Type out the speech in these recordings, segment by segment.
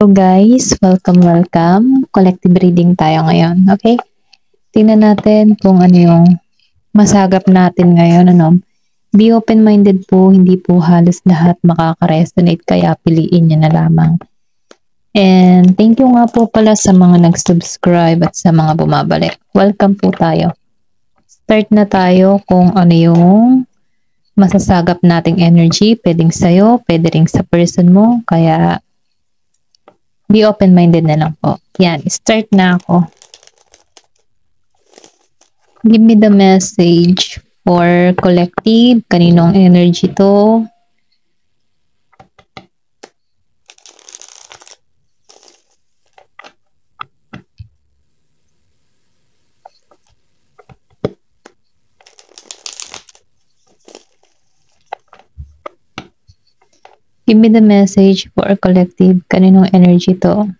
So guys, welcome. Collective reading tayo ngayon, okay? Tingnan natin kung ano yung masagap natin ngayon, ano? Be open-minded po, hindi po halos lahat makaka-resonate, kaya piliin niyo na lamang. And thank you nga po pala sa mga nag-subscribe at sa mga bumabalik. Welcome po tayo. Start na tayo kung ano yung masasagap nating energy. Pwedeng sa'yo, pwede rin sa person mo, kaya be open-minded na lang po. Yan, start na ako. Give me the message for collective. Kaninong energy to? Give me the message for collective. Kaninong energy to?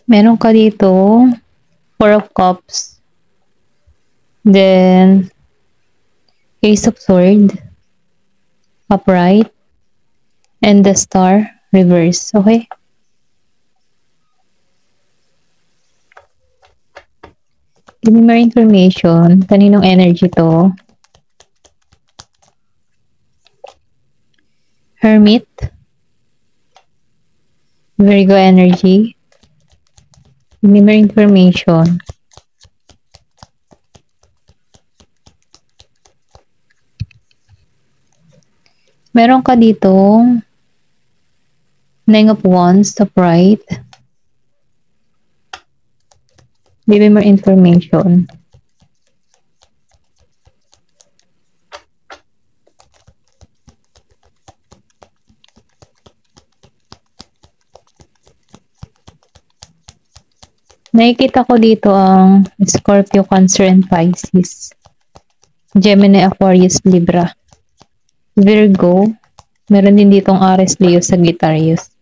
Meron ka dito, Four of Cups, then Ace of Swords, upright, and the Star, reverse, okay? Give me more information. Kaninong energy to? Hermit, Virgo energy. Give me more information. Meron ka dito Nine of Wands, upright. Give me more information. Nakikita ko dito ang Scorpio, Cancer, and Pisces. Gemini, Aquarius, Libra. Virgo. Meron din ditong Aries, Leo, Sagittarius.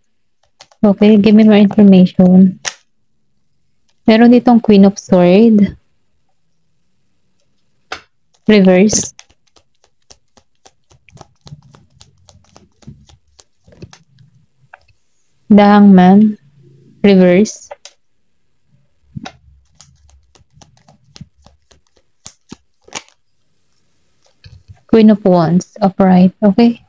Okay, give me more information. Meron ditong Queen of Swords. Reverse. The Hangman. Reverse. Queen of Wands, upright, okay?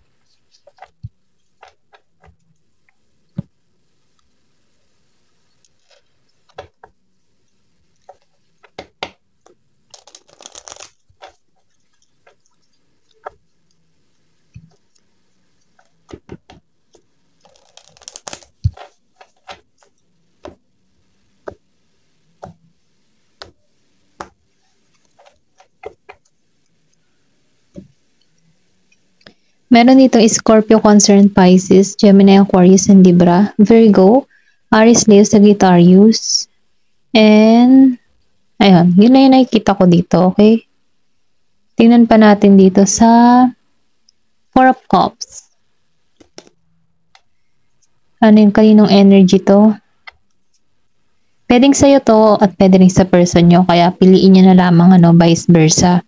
Meron dito Scorpio, Cancer, and Pisces, Gemini, Aquarius, and Libra, Virgo, Aries, Leo, Sagittarius, and ayun, yun na yung nakikita ko dito, okay? Tingnan pa natin dito sa Four of Cups. Ano yung kaninong energy to? Pwedeng sa'yo to at pwede rin sa person nyo, kaya piliin nyo na lamang, ano, vice versa.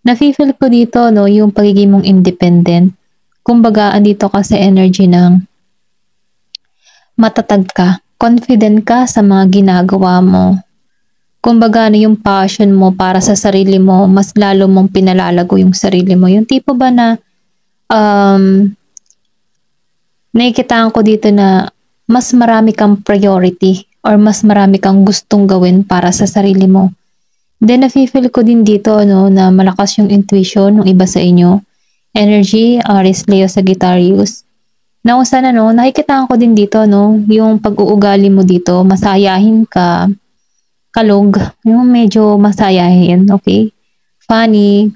Nafe-feel ko dito, no, yung pagiging mong independent. Kumbaga, andito ka sa energy ng matatag ka, confident ka sa mga ginagawa mo. Kumbaga, ano yung passion mo para sa sarili mo, mas lalo mong pinalalago yung sarili mo. Yung tipo ba na, nakikitaan ko dito na mas marami kang priority or mas marami kang gustong gawin para sa sarili mo. Then, nafe-feel ko din dito, no, na malakas yung intuition ng iba sa inyo. Energy, Aries, Leo, Sagittarius. Na kung sana, no, nakikitaan ko din dito, no, yung pag-uugali mo dito, masayahin ka, kalog, yung medyo masayahin, okay? Funny,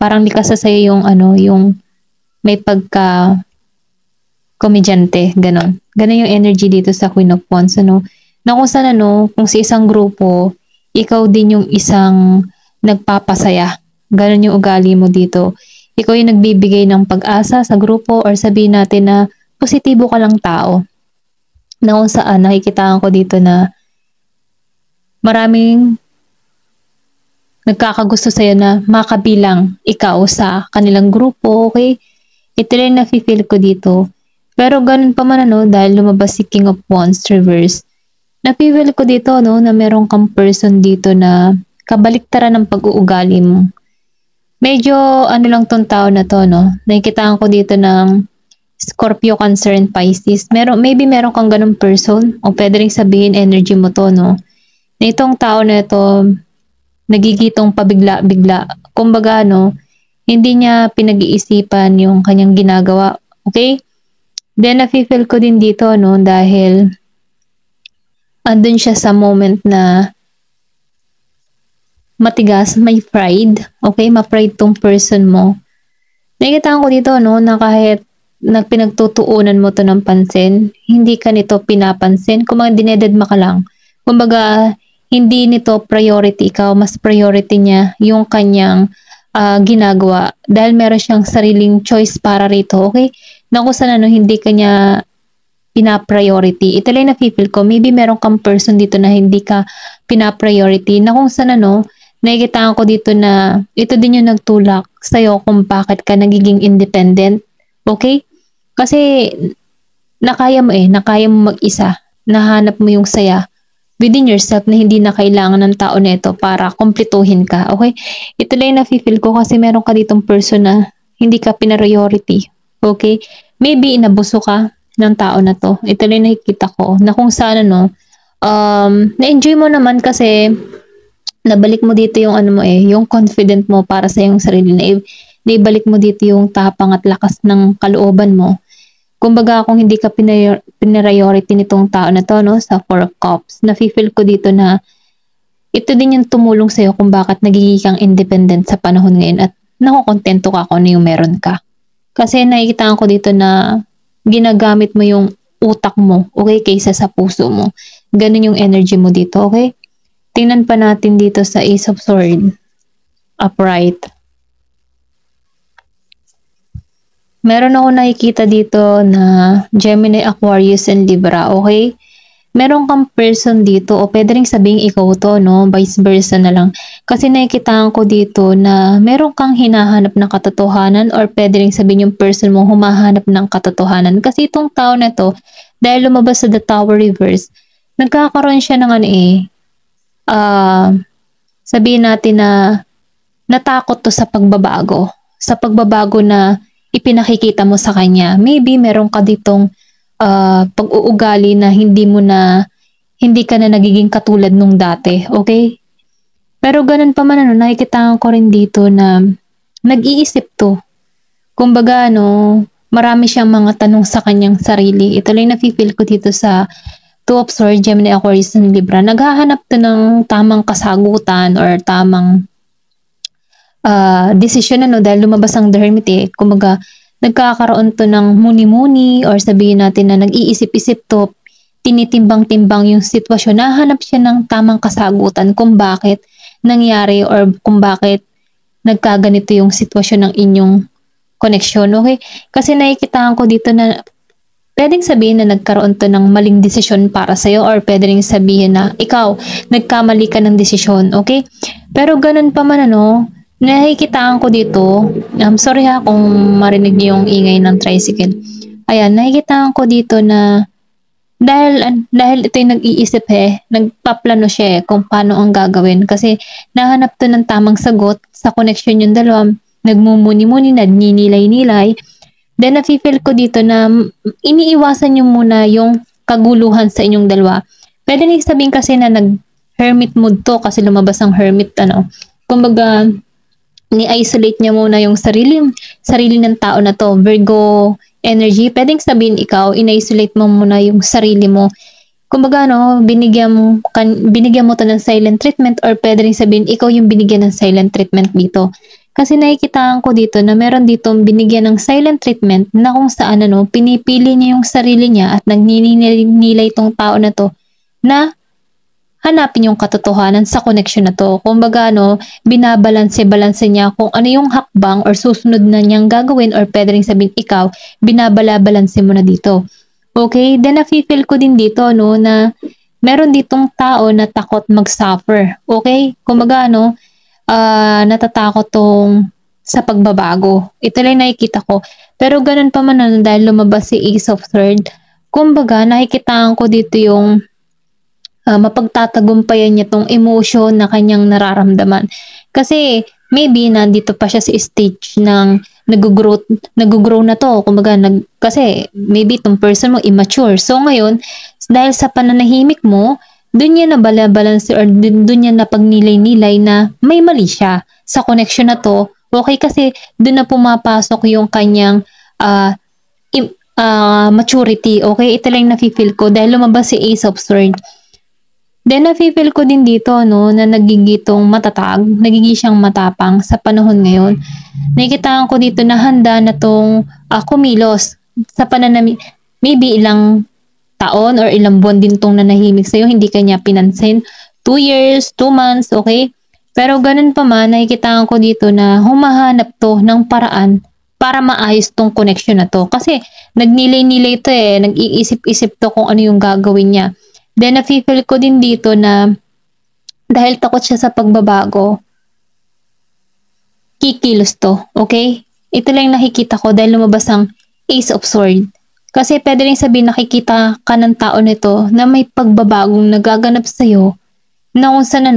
parang likas sa sa'yo yung, ano, yung may pagka komedyante, ganon. Ganon yung energy dito sa Queen of Wands, ano. Na kung sana, no, kung sa isang grupo, ikaw din yung isang nagpapasaya. Ganon yung ugali mo dito. Ikaw yung nagbibigay ng pag-asa sa grupo or sabihin natin na positibo ka lang tao. Na kung saan nakikitaan ko dito na maraming nagkakagusto sa'yo na makabilang ikaw sa kanilang grupo, okay? Ito rin nafe-feel ko dito. Pero ganun pa man dahil lumabas si King of Wands reverse, nafe-feel ko dito na meron kang person dito na kabaliktaran ng pag-uugali mo. Medyo lang tong tao na to, nakikitaan ko dito ng Scorpio, Cancer, and Pisces. Maybe meron kang ganun person o pwede rin sabihin energy mo to, na itong tao na ito nagigitong pabigla-bigla. Kumbaga, hindi niya pinag-iisipan yung kanyang ginagawa. Okay? Then, nafe-feel ko din dito, dahil andun siya sa moment na matigas, may pride. Okay? Ma-pride tong person mo. Nakikita ko dito, na kahit pinagtutuunan mo to ng pansin, hindi ka nito pinapansin. Kung dinededma ka lang. Kumbaga, hindi nito priority ikaw, mas priority niya yung kanyang ginagawa dahil meron siyang sariling choice para rito, okay? Na kung saan hindi kanya pina-priority. Ito lang na-feel ko, maybe meron kang person dito na hindi ka pina-priority, na kung saan nakikita ko dito na ito din yung nagtulak sa'yo kung bakit ka nagiging independent, okay? Kasi nakaya mo mag-isa, nahanap mo yung saya within yourself na hindi na kailangan ng tao nito para kumpletuhin ka, okay? Ito lang na-feel ko kasi meron ka ditong person na hindi ka pina-priority, okay? Maybe inabuso ka ng tao na to. Ito lang nakikita ko na kung saan na-enjoy mo naman kasi nabalik mo dito yung yung confident mo para sa iyong sarili, naibalik mo dito yung tapang at lakas ng kalooban mo. Kumbaga, kung hindi ka pinariority nitong tao na to, sa Four of Cups, nafe-feel ko dito na ito din yung tumulong sa'yo kung bakit nagiging kang independent sa panahon ngayon at nakukontento ka kung ano yung meron ka. Kasi nakikita ko dito na ginagamit mo yung utak mo, okay, kaysa sa puso mo. Ganun yung energy mo dito, okay? Tingnan pa natin dito sa Ace of Swords, upright. Meron ako nakikita dito na Gemini, Aquarius, and Libra, okay? Meron kang person dito o pwede rin sabing ikaw to, vice versa na lang. Kasi nakikita ko dito na meron kang hinahanap ng katotohanan or pwede rin sabihin yung person mo humahanap ng katotohanan. Kasi itong tao na to, dahil lumabas sa The Tower reverse, nagkakaroon siya ng sabihin natin na natakot to sa pagbabago. Sa pagbabago na ipinakikita mo sa kanya. Maybe meron ka ditong pag-uugali na hindi ka na nagiging katulad nung dati, okay? Pero ganun pa man nakikita ko rin dito na nag-iisip to. Kumbaga marami siyang mga tanong sa kanyang sarili. Ito lang nafe-feel ko dito sa Two of Swords, Gemini, Aquarius, and Libra. Naghahanap to ng tamang kasagutan or tamang desisyon dahil lumabas ang The Hermit Kumbaga, nagkakaroon to ng muni-muni or sabihin natin na nag-iisip-isip to, tinitimbang-timbang yung sitwasyon, nahanap siya ng tamang kasagutan kung bakit nangyari or kung bakit nagkaganito yung sitwasyon ng inyong connection, okay? Kasi nakikita ko dito na pwedeng sabihin na nagkaroon to ng maling desisyon para sa'yo or pwede rin sabihin na ikaw, nagkamali ka ng desisyon, okay? Pero ganun pa man nakikitaan ko dito, sorry kung marinig niyo yung ingay ng tricycle. Ayan, nakikitaan ko dito na dahil ito yung nag-iisip nagpaplano siya kung paano ang gagawin kasi nahanap to ng tamang sagot sa connection yung dalawa, nagmumuni-muni, nagninilay-nilay. Then nafe-feel ko dito na iniiwasan niyo muna yung kaguluhan sa inyong dalawa. Pwede rin sabihin kasi na nag-hermit mood to kasi lumabas ang hermit kumbaga ni-isolate niya muna yung sarili ng tao na to, Virgo energy. Pwedeng sabihin ikaw, in-isolate mo muna yung sarili mo. Kumbaga binigyan mo to ng silent treatment or pwede rin sabihin ikaw yung binigyan ng silent treatment dito. Kasi nakikita ko dito na meron ditong binigyan ng silent treatment na kung saan pinipili niya yung sarili niya at nagninilay tong tao na to na hanapin yung katotohanan sa connection na to. Kumbaga, no, binabalanse-balanse niya kung ano yung hakbang or susunod na niyang gagawin or pwede rin sabihin ikaw, binabala-balanse mo na dito. Okay? Then, nafe-feel ko din dito, no, na meron ditong tao na takot mag-suffer. Okay? Kumbaga, no, natatakot tong sa pagbabago. Ito lang nakikita ko. Pero ganun pa man ano, dahil lumabas si Ace of Swords, kumbaga nakikitaan ko dito yung mapagtatagumpayan niya tong emotion na kanyang nararamdaman. Kasi maybe nandito pa siya sa stage ng nag-grow na to. Kumbaga, kasi maybe tong person mo immature. So ngayon, dahil sa pananahimik mo, dun niya na balabalance or dun niya na pagnilay-nilay na may mali siya sa connection na to. Okay, kasi dun na pumapasok yung kanyang maturity. Okay, ito lang nafe-feel ko dahil lumabas si Ace of Swords. Then, nafe-feel ko din dito, no, na nagigitong matatag, nagiging siyang matapang sa panahon ngayon. Nakikitaan ko dito na handa na tong kumilos sa pananamit. Maybe ilang taon or ilang buwan din tong nanahimik sa'yo, hindi kanya pinansin. 2 years, 2 months, okay? Pero ganun pa man, nakikitaan ko dito na humahanap to ng paraan para maayos tong connection na to. Kasi nagnilay-nilay to nag-iisip-isip to kung ano yung gagawin niya. Then, nafe-feel ko din dito na dahil takot siya sa pagbabago, kikilos to, okay? Ito lang nakikita ko dahil lumabas ang Ace of Swords. Kasi pwede rin sabihin nakikita ka ng tao nito na may pagbabagong nagaganap sa'yo na kung saan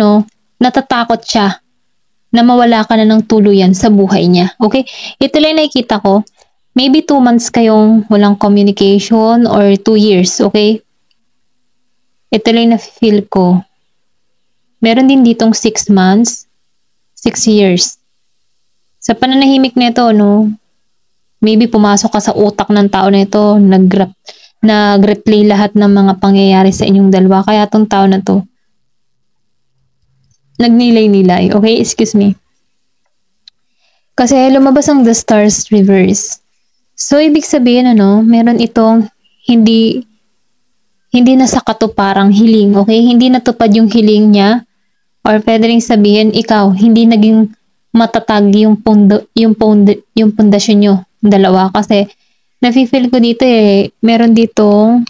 natatakot siya na mawala ka na ng tuluyan sa buhay niya, okay? Ito lang nakikita ko, maybe 2 months kayong walang communication or 2 years, okay? Ito lang na-feel ko. Meron din ditong 6 months, 6 years. Sa pananahimik nito, maybe pumasok ka sa utak ng tao na ito, nag-replay lahat ng mga pangyayari sa inyong dalawa. Kaya tong tao na to, nagnilay-nilay. Okay, excuse me. Kasi lumabas ang The Stars Reverse. So, ibig sabihin, meron itong hindi na sa katuparang hiling, okay? Hindi natupad yung hiling niya. Or pwede rin sabihin, ikaw, hindi naging matatag yung pundasyon nyo, dalawa. Kasi, nafe-feel ko dito meron ditong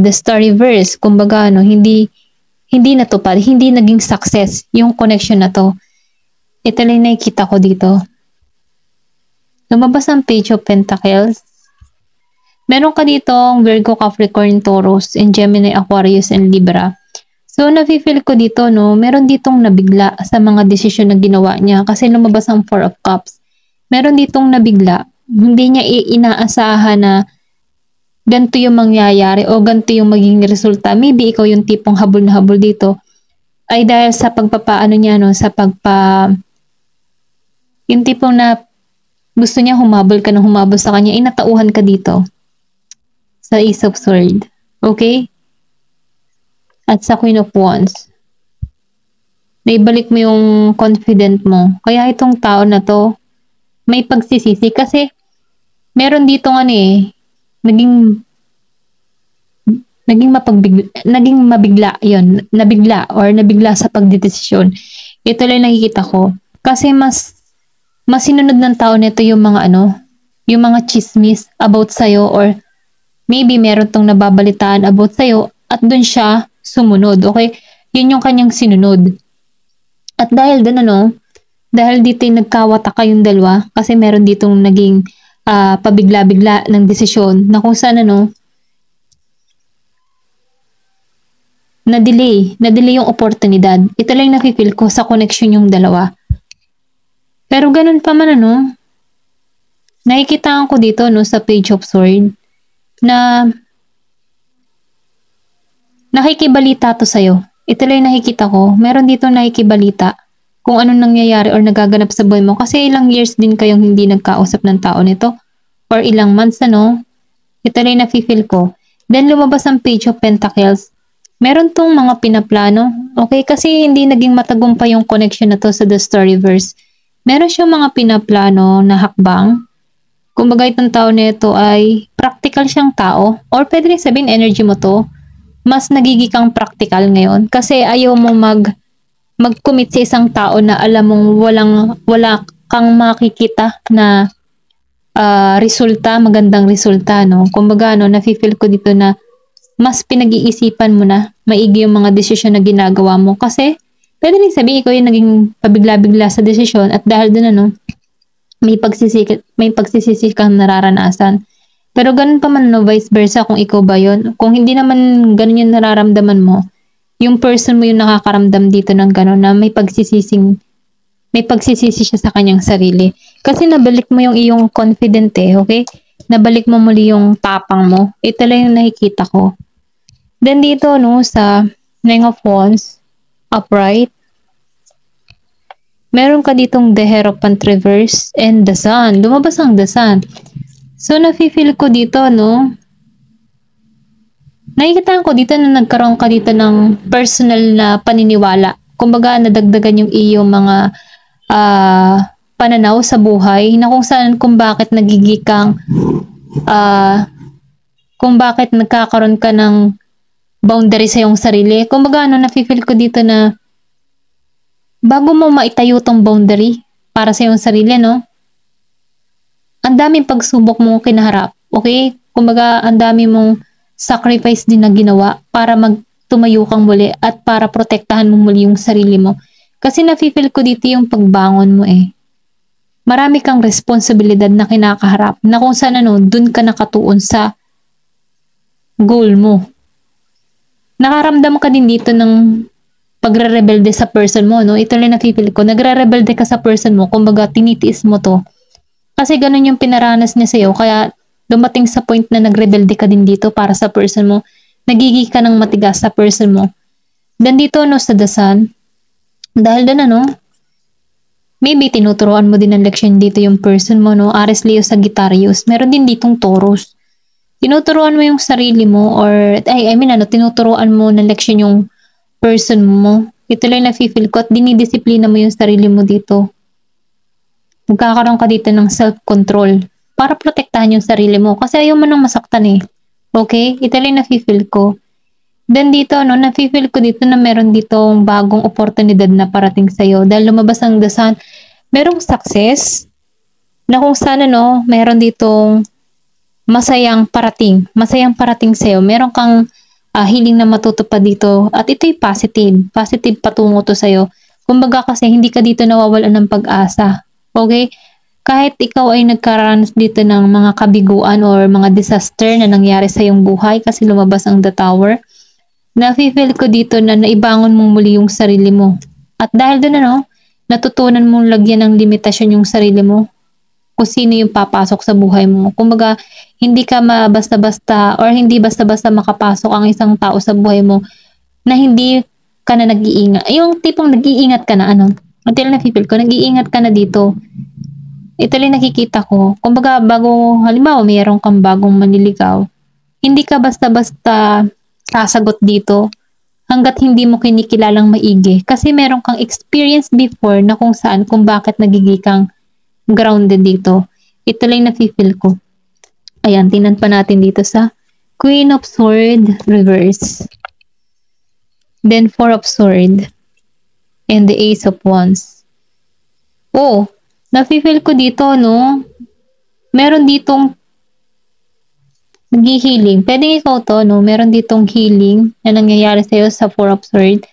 the story verse. Kumbaga, hindi natupad, hindi naging success yung connection na to. Ito lang nakikita ko dito. Lumabas ang Page of Pentacles. Meron ka ditong Virgo, Capricorn, Taurus, and Gemini, Aquarius, and Libra. So, nafe-feel ko dito, meron ditong nabigla sa mga desisyon na ginawa niya kasi lumabas ang 4 of Cups. Meron ditong nabigla. Hindi niya inaasahan na ganito yung mangyayari o ganito yung maging resulta. Maybe ikaw yung tipong habol na habol dito ay dahil sa pagpapaano niya, yung tipong na gusto niya humabol ka ng humabol sa kanya, inatauhan ka dito. Sa Ace of Swords. Okay? At sa Queen of Wands. Naibalik mo yung confident mo. Kaya itong tao na to, may pagsisisi. Kasi, meron dito naging mabigla yon, nabigla sa pagdedesisyon. Ito lang nakikita ko. Kasi mas sinunod ng tao nito yung mga yung mga chismis about sa'yo or maybe meron tong nababalitaan about sa'yo at dun siya sumunod, okay? Yun yung kanyang sinunod. At dahil dun dahil dito yung nagkawata kayong dalawa kasi meron ditong naging pabigla-bigla ng desisyon na kung saan na-delay yung oportunidad. Ito lang nakikil ko sa connection yung dalawa. Pero ganun pa man nakikitaan ko dito sa Page of Swords na nakikibalita to sa'yo. Ito lang nakikita ko. Meron dito nakikibalita kung anong nangyayari or nagaganap sa buhay mo. Kasi ilang years din kayong hindi nagkausap ng tao nito. Or ilang months Ito lang nafe-feel ko. Then lumabas ang Page of Pentacles. Meron tong mga pinaplano. Okay? Kasi hindi naging matagumpay yung connection na to sa The Storyverse. Meron siyang mga pinaplano na hakbang. Kumbaga itong tao nito ay practical siyang tao or pwede rin sabihin energy mo to mas nagiging kang practical ngayon kasi ayaw mo mag-commit sa isang tao na alam mong wala kang makikita na resulta, magandang resulta, no? Kumbaga, no, nafe-feel ko dito na mas pinag-iisipan mo na maigi yung mga desisyon na ginagawa mo kasi pwede rin sabihin ikaw yung naging pabigla-bigla sa desisyon at dahil dun ano, may pagsisisi kang nararanasan. Pero ganun pa man, no, vice versa kung ikaw ba yun. Kung hindi naman ganun yung nararamdaman mo, yung person mo yung nakakaramdam dito ng ganun na may pagsisisi siya sa kanyang sarili. Kasi nabalik mo yung iyong confident okay? Nabalik mo muli yung tapang mo. Ito lang yung nakikita ko. Then dito, no, sa Nine of Wands, upright, meron ka ditong the Hierophant reverse and the Sun. Lumabas ang the Sun. So, nafe-feel ko dito, no? Nakikita ko dito na nagkaroon ka dito ng personal na paniniwala. Kumbaga, nadagdagan yung iyong mga pananaw sa buhay na kung saan, kung bakit kung bakit nagkakaroon ka ng boundary sa iyong sarili. Kumbaga, nafe-feel ko dito na bago mo maitayo tong boundary para sa iyong sarili, no? Ang daming pagsubok mong kinaharap, okay? Kumbaga, ang dami mong sacrifice din na ginawa para magtumayo kang muli at para protektahan mo muli yung sarili mo. Kasi nafe-feel ko dito yung pagbangon mo Marami kang responsibilidad na kinakaharap na kung saan dun ka nakatuon sa goal mo. Nakaramdam ka din dito ng pagre-rebelde sa person mo, no? Ito lang nafe-feel ko. Nagre-rebelde ka sa person mo, kumbaga tinitiis mo to. Kasi ganun yung pinaranas niya sa'yo, kaya dumating sa point na nagrebelde ka din dito para sa person mo. Nagiging ka ng matigas sa person mo. Then dito, no, sa The Sun, dahil doon, maybe tinuturuan mo din ng leksyon dito yung person mo, no? Aries, Leo, Sagittarius. Meron din ditong Taurus. Tinuturuan mo yung sarili mo or, tinuturuan mo ng leksyon yung person mo. Ito lang na-feel ko at dinidisiplina mo yung sarili mo dito. Magkakaroon ka dito ng self-control para protektahan yung sarili mo kasi ayaw mo nang masaktan Okay? Ito lang na-feel ko. Then dito, na-feel ko dito na meron ditong bagong oportunidad na parating sa'yo. Dahil lumabas ang The Sun, merong success na kung saan, meron ditong masayang parating. Masayang parating sa'yo. Meron kang hiling na matutupad dito. At ito'y positive. Positive patungo to sa'yo. Kumbaga kasi hindi ka dito nawawalan ng pag-asa. Okay? Kahit ikaw ay nagkaranas dito ng mga kabiguan or mga disaster na nangyari sa iyong buhay kasi lumabas ang The Tower, nafe-feel ko dito na naibangon mong muli yung sarili mo. At dahil doon, natutunan mong lagyan ng limitasyon yung sarili mo kung sino yung papasok sa buhay mo. Kumbaga, hindi ka basta-basta or hindi basta-basta makapasok ang isang tao sa buhay mo na hindi ka na nag-iingat. Yung tipong nag-iingat ka na, until na-feel ko, nag-iingat ka na dito. Ito lang nakikita ko. Kumbaga, halimbawa, mayroon kang bagong manliligaw, hindi ka basta-basta sasagot dito hanggat hindi mo kinikilalang maigi. Kasi meron kang experience before na kung saan, kung bakit nagiging kang grounded dito. Ito lang na-feel ko. Ayan, tingnan pa natin dito sa Queen of Swords reverse. Then Four of Swords. And the Ace of Wands. Nafe-feel ko dito, meron ditong nag-healing. Pwede ikaw to, meron ditong healing na nangyayari sa'yo sa Four of Swords.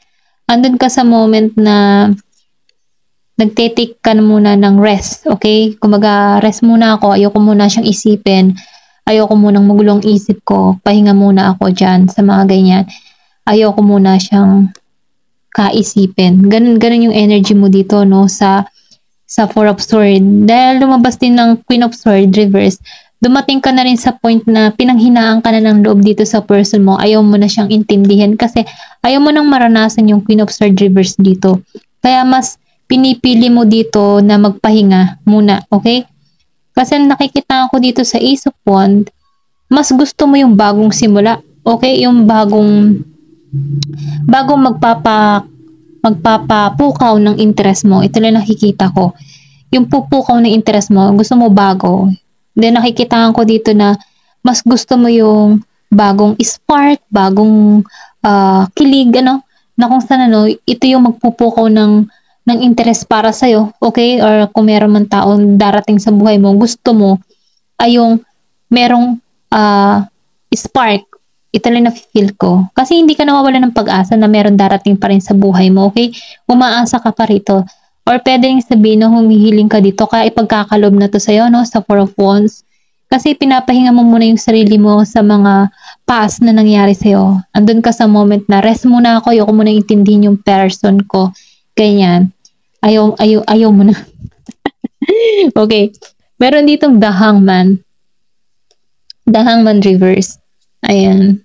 Andun ka sa moment na nagte-take ka na muna ng rest, okay? Kumaga, rest muna ako. Ayoko muna siyang isipin. Ayoko munang magulong isip ko. Pahinga muna ako dyan sa mga ganyan. Ayoko muna siyang kaisipin. Ganun yung energy mo dito, sa Four of Swords. Dahil lumabas din ng Queen of Swords reverse, dumating ka na rin sa point na pinanghinaan ka na ng loob dito sa person mo. Ayaw mo na siyang intindihin kasi ayaw mo nang maranasan yung Queen of Swords reverse dito. Kaya mas pinipili mo dito na magpahinga muna, okay? Kasi nakikita ko dito sa Ace of Wands, mas gusto mo yung bagong simula, okay? Yung bagong magpapapukaw ng interest mo. Ito lang nakikita ko. Yung pupukaw ng interest mo, gusto mo bago. Then nakikita ko dito na mas gusto mo yung bagong spark, bagong kilig, ano, na kung saan ano, ito yung magpupukaw ng interest para sa'yo, okay? Or kung meron man taong darating sa buhay mo, gusto mo, ay yung merong spark, ito lang na-feel ko. Kasi hindi ka nawawala ng pag-asa na meron darating pa rin sa buhay mo, okay? Umaasa ka pa rito. Or pwedeng sabihin na humihiling ka dito, kaya ipagkakalob na to sa'yo, no? Sa Four of Wands. Kasi pinapahinga mo muna yung sarili mo sa mga past na nangyari sa'yo. Andun ka sa moment na rest muna ako, ayoko muna intindihin yung person ko. Ganyan. Ayaw mo na. Okay. Meron ditong The Hangman. The Hangman reverse. Ayan.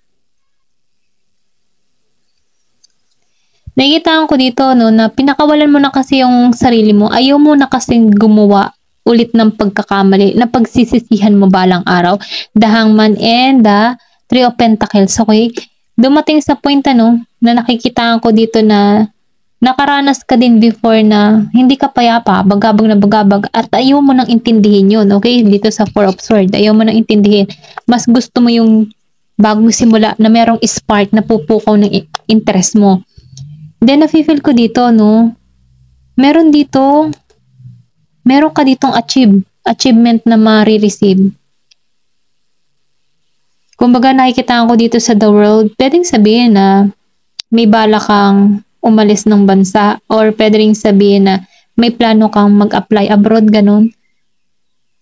Nakikita ko dito no, na pinakawalan mo na kasi yung sarili mo. Ayaw mo na kasing gumawa ulit ng pagkakamali na pagsisisihan mo balang araw. The Hangman and the Three of Pentacles. Okay? Dumating sa point ano, na nakikita ko dito na nakaranas ka din before na hindi ka payapa, bagabag na bagabag, at ayaw mo nang intindihin yun. Okay? Dito sa Four of Swords, ayaw mo nang intindihin. Mas gusto mo yung bagong simula na merong spark na pupukaw ng interest mo. Then, nafe-feel ko dito, no? Meron ka ditong achievement na ma-receive. Kumbaga, nakikita ko dito sa The World, pwedeng sabihin na may bala kang umalis ng bansa or pwedeng sabihin na may plano kang mag-apply abroad, ganun.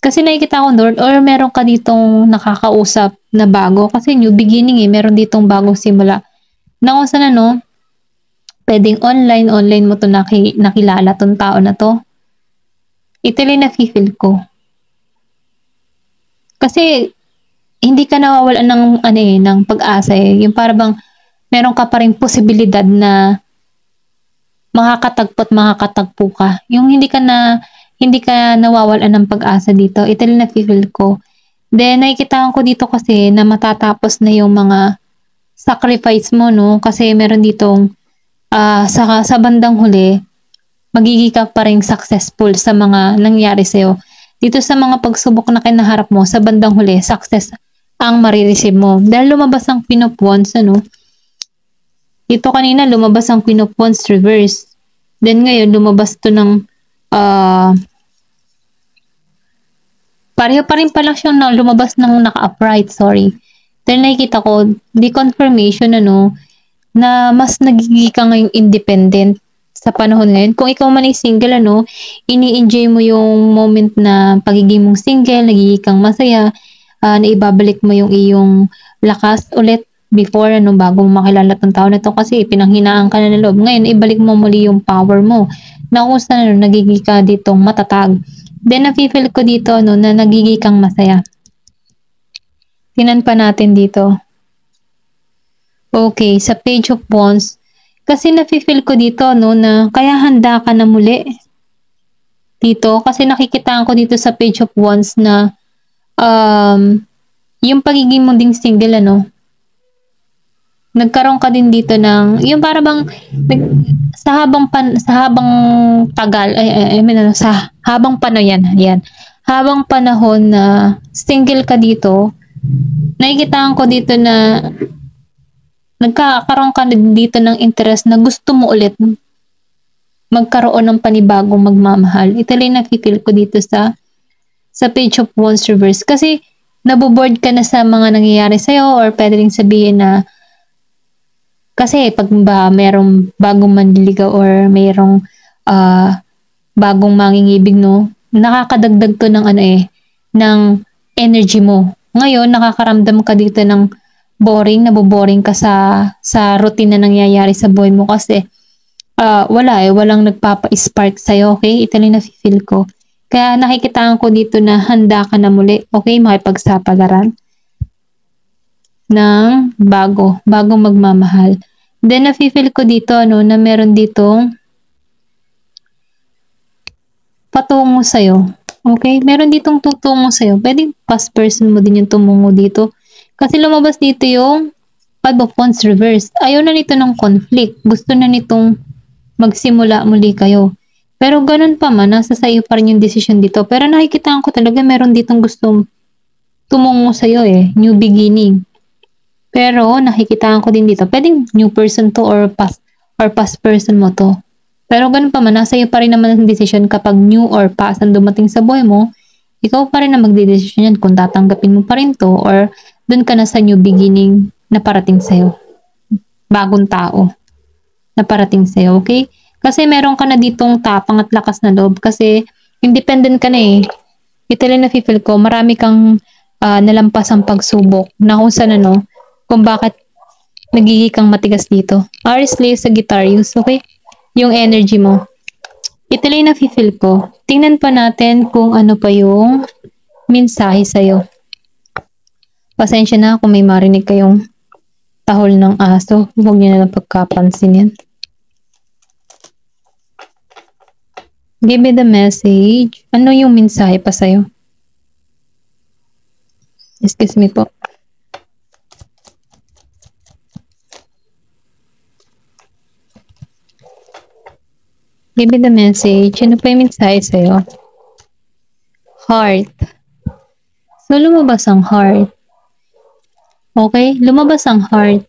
Kasi nakikita ko doon, or meron ka ditong nakakausap na bago. Kasi new beginning meron ditong bagong simula. Na kung saan ano, pwedeng online mo to nakilala tong tao na to. Ito lang na-feel ko. Kasi, hindi ka nawawalan ng pag-asa Yung para bang, meron ka pa rin posibilidad na makakatagpo ka. Yung hindi ka nawawalan ng pag-asa dito. Ito lang na-feel ko. Then, nakikita ko dito kasi na matatapos na yung mga sacrifice mo, no? Kasi meron ditong sa bandang huli, magiging ka pa rin successful sa mga nangyari sa'yo. Dito sa mga pagsubok na kinaharap mo, sa bandang huli, success ang marireceive mo. Dahil lumabas ang Queen of Wands, ano? Dito kanina, lumabas ang Queen of Wands reverse. Then ngayon, lumabas to ng pareho pa rin pala siyang lumabas ng naka-upright, sorry. Then nakikita ko, the confirmation, ano, na mas nagiging ka ngayong independent sa panahon ngayon. Kung ikaw man ay single, ano, ini-enjoy mo yung moment na pagiging mong single, nagiging kang masaya, na ibabalik mo yung iyong lakas ulit before, ano, bago makilala tong tao na to kasi pinanghinaan ka na ng loob. Ngayon, ibalik mo muli yung power mo na kung saan, ano, nagiging ka ditong matatag. Then, nafe-feel ko dito, ano, na nagiging kang masaya. Tinan pa natin dito. Okay, sa Page of Wands, kasi nafe-feel ko dito, no, na kaya handa ka na muli dito. Kasi nakikita ko dito sa Page of Wands na yung pagiging mo ding single, ano, nagkaroon ka din dito ng, yung para bang, sa habang habang panahon na single ka dito, nakikita ko dito na nagkakaroon ka dito ng interest na gusto mo ulit magkaroon ng panibagong magmamahal. Ito lang nakikil ko dito sa Page of Wands reverse. Kasi naboboard ka na sa mga nangyayari sa'yo or pwede rin sabihin na kasi pag merong bagong manliligaw or merong bagong mangingibig, no, nakakadagdag to ng ng energy mo. Ngayon, nakakaramdam ka dito ng naboboring ka sa routine na nangyayari sa buhay mo kasi walang nagpapa-spark sa'yo, okay? Ito lang na-feel ko. Kaya nakikitaan ko dito na handa ka na muli, okay? Makipagsapalaran ng bagong magmamahal. Then, na-feel ko dito, no, na meron ditong patungo sa'yo. Okay? Meron ditong tutungo sa'yo. Pwedeng past person mo din yung tumungo dito. Kasi lumabas dito yung Five of Wands reverse. Ayaw na nito ng conflict. Gusto na nitong magsimula muli kayo. Pero ganun pa man, nasa sa'yo pa rin yung decision dito. Pero nakikita ko talaga meron ditong gustong tumungo sa'yo New beginning. Pero nakikitaan ko din dito, pwedeng new person to or past person mo to. Pero ganun pa man, nasa iyo pa rin naman ang decision kapag new or past ang dumating sa buhay mo, ikaw pa rin na magdedesisyon yan kung tatanggapin mo pa rin to or dun ka na sa new beginning na parating sa'yo. Bagong tao na parating sa'yo, okay? Kasi meron ka na ditong tapang at lakas na loob kasi independent ka na eh. Ito lang na-feel ko, marami kang nalampas ang pagsubok na kung saan kung bakit nagiging kang matigas dito. Aries Leo sa Sagittarius, okay? Yung energy mo. Ito lang na-feel ko. Tingnan pa natin kung ano pa yung mensahe sa'yo. Pasensya na kung may marinig kayong tahol ng aso. Huwag niyo na lang pagkapansin yan. Give me the message. Ano yung mensahe pa sa'yo? Excuse me po. Give me the message. Ano pa yung mensahe sa'yo? Heart. So, lumabas ang heart. Okay? Lumabas ang heart.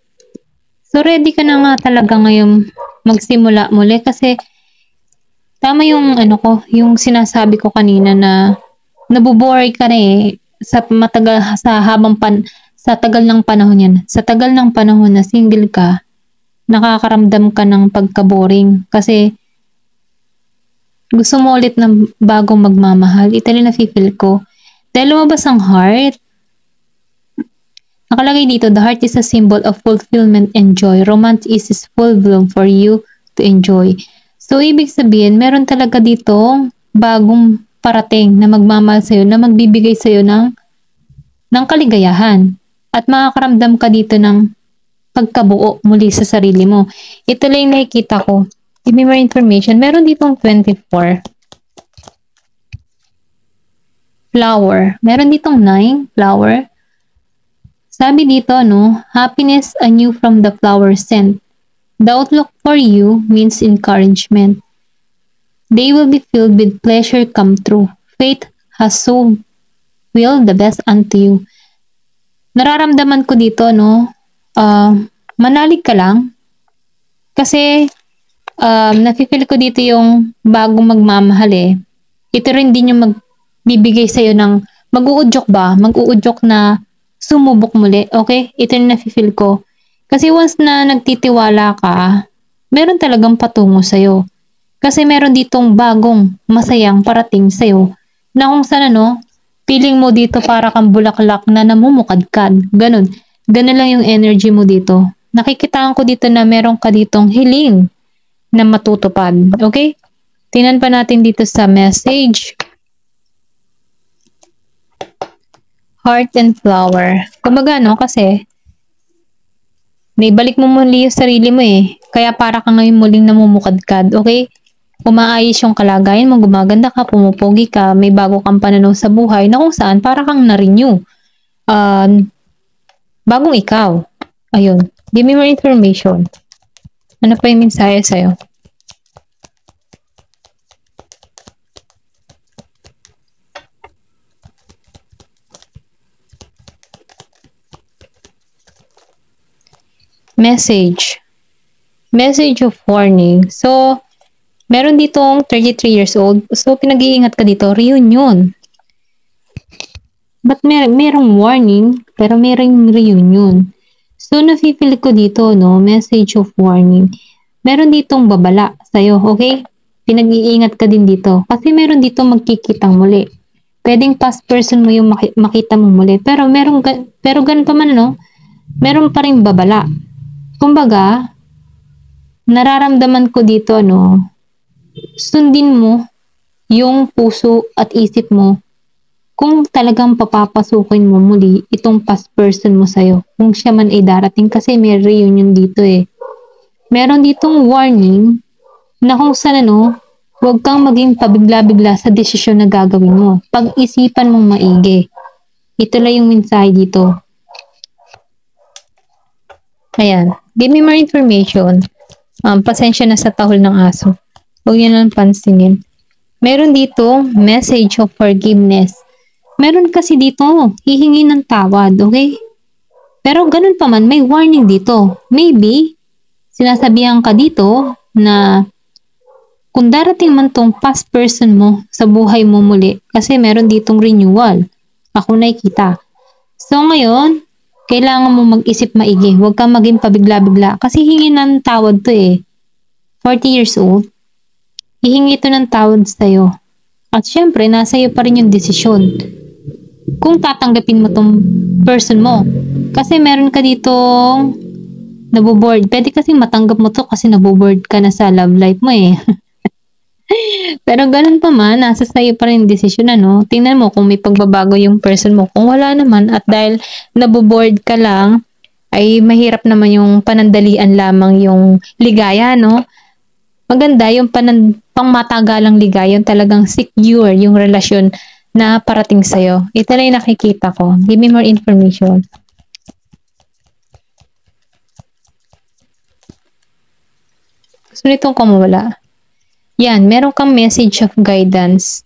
So, ready ka na nga talaga ngayon magsimula muli kasi tama yung yung sinasabi ko kanina na nabubore ka na eh sa tagal ng panahon yan. Sa tagal ng panahon na single ka, nakakaramdam ka ng pagka-boring kasi gusto mo ulit ng bagong magmamahal. Ito na feel ko. Dahil lumabas ang heart. Nakalagay dito, the heart is a symbol of fulfillment and joy. Romance is full bloom for you to enjoy. So, ibig sabihin, meron talaga dito bagong parating na magmamahal sa'yo, na magbibigay sa'yo ng kaligayahan. At makakaramdam ka dito ng pagkabuo muli sa sarili mo. Ito lang yung nakikita ko. Give me more information. Meron ditong 24. Flower. Meron ditong 9. Flower. Sabi dito, happiness anew from the flower scent. The outlook for you means encouragement. They will be filled with pleasure come true. Faith has so will the best unto you. Nararamdaman ko dito, manalig ka lang. Kasi, nafe-feel ko dito yung bagong magmamahal eh. Ito rin din yung magbibigay sa'yo ng mag-uudyok na sumubok muli. Okay? Ito yung nafe-feel ko. Kasi once na nagtitiwala ka, meron talagang patungo sa'yo. Kasi meron ditong bagong masayang parating sa'yo na kung saan feeling mo dito para kang bulaklak na namumukadkad. Ganun. Ganun lang yung energy mo dito. Nakikitaan ko dito na meron ka ditong hiling na matutupad. Okay? Tingnan pa natin dito sa message. Heart and flower. Kumbaga, kasi naibalik mo muli yung sarili mo eh. Kaya para ka ngayon muling namumukadkad. Okay? Umaayos yung kalagayan mo, gumaganda ka, pumupogi ka, may bago kang pananaw sa buhay na kung saan para kang na-renew. Bagong ikaw. Ayun. Give me more information. Ano pa yung mensahe sa'yo? Message. Message of warning. So, meron ditong 33 years old. So, pinag-iingat ka dito. Reunion. But merong warning, pero merong reunion. So, nafe-feel ko dito, message of warning. Meron ditong babala sa'yo, okay? Pinag-iingat ka din dito. Kasi meron dito magkikitang muli. Pwedeng past person mo yung makita mo muli. Pero ganun pa man, meron pa rin babala. Kumbaga, nararamdaman ko dito, sundin mo yung puso at isip mo kung talagang papapasukin mo muli itong past person mo sa'yo. Kung siya man ay darating kasi may reunion dito eh. Meron ditong warning na kung saan huwag kang maging pabigla-bigla sa desisyon na gagawin mo. Pag-isipan mong maigi. Ito lang yung mensahe dito. Ayan. Give me more information. Pasensya na sa tahol ng aso. Huwag nyo lang pansinin. Meron dito, message of forgiveness. Meron kasi dito, hihingi ng tawad, okay? Pero ganun pa man, may warning dito. Maybe, sinasabihan ka dito na kung darating man tong past person mo sa buhay mo muli, kasi meron ditong renewal. Ako nakikita. So ngayon, kailangan mo mag-isip maigi. Huwag kang maging pabigla-bigla. Kasi hingi ng tawad to eh. 40 years old. Hihingi to ng tawad sa'yo. At syempre, nasa iyo pa rin yung desisyon. Kung tatanggapin mo tong person mo. Kasi meron ka ditong naboboard. Pwede kasi matanggap mo to kasi naboboard ka na sa love life mo eh. Pero ganun pa man, nasa sa'yo pa rin desisyon ano. Tingnan mo kung may pagbabago yung person mo. Kung wala naman at dahil naboboard ka lang, ay mahirap naman yung panandalian lamang yung ligaya, no? Maganda yung pangmatagalang ligaya, yung talagang secure yung relasyon na parating sa'yo. Ito na yung nakikita ko. Give me more information. Gusto nitong kumawala. Yan, meron kang message of guidance.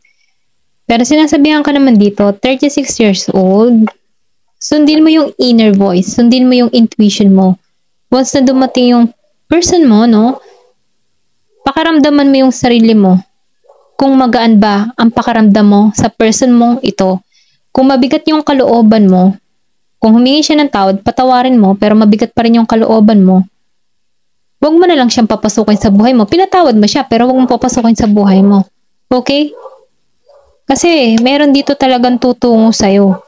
Pero sinasabihan ka naman dito, 36 years old, sundin mo yung inner voice, sundin mo yung intuition mo. Once na dumating yung person mo, no, pakaramdaman mo yung sarili mo. Kung magaan ba ang pakaramdam mo sa person mong ito. Kung mabigat yung kalooban mo, kung humingi siya ng tawad, patawarin mo, pero mabigat pa rin yung kalooban mo, huwag mo na lang siyang papasukin sa buhay mo. Pinatawad mo siya, pero huwag mo papasukin sa buhay mo. Okay? Kasi, meron dito talagang tutungo sa'yo.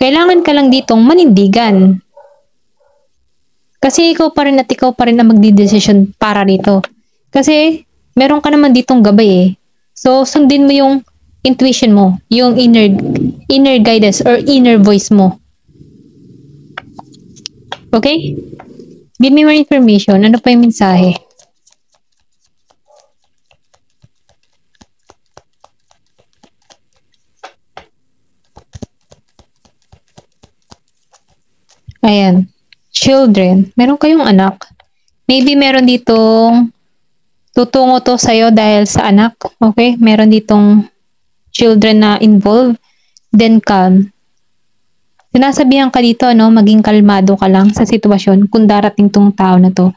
Kailangan ka lang ditong manindigan. Kasi ikaw pa rin at ikaw pa rin ang magdidesisyon para rito. Kasi, meron ka naman ditong gabay eh. So, sundin mo yung intuition mo, yung inner guidance or inner voice mo. Okay? Give me more information. Ano pa yung mensahe? Ayan. Children. Meron kayong anak. Maybe meron ditong tutungo to sa'yo dahil sa anak. Okay? Meron ditong children na involved. Then calm. Sinasabihan ka dito, no, maging kalmado ka lang sa sitwasyon kung darating tong tao na to.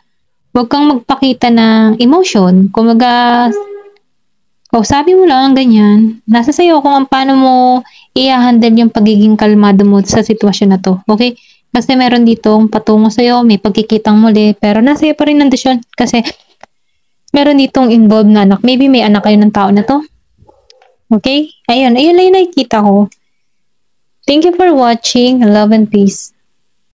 Huwag kang magpakita ng emotion. Kumaga, sabi mo lang, ganyan. Nasa sayo kung paano mo i-handle yung pagiging kalmado mo sa sitwasyon na to. Okay? Kasi meron ditong patungo sa'yo, may pagkikitang muli, pero nasa iyo pa rin ang desisyon. Kasi meron ditong involved na anak. Maybe may anak kayo ng tao na to. Okay? Ayun lang yung nakikita ko. Thank you for watching. Love and peace.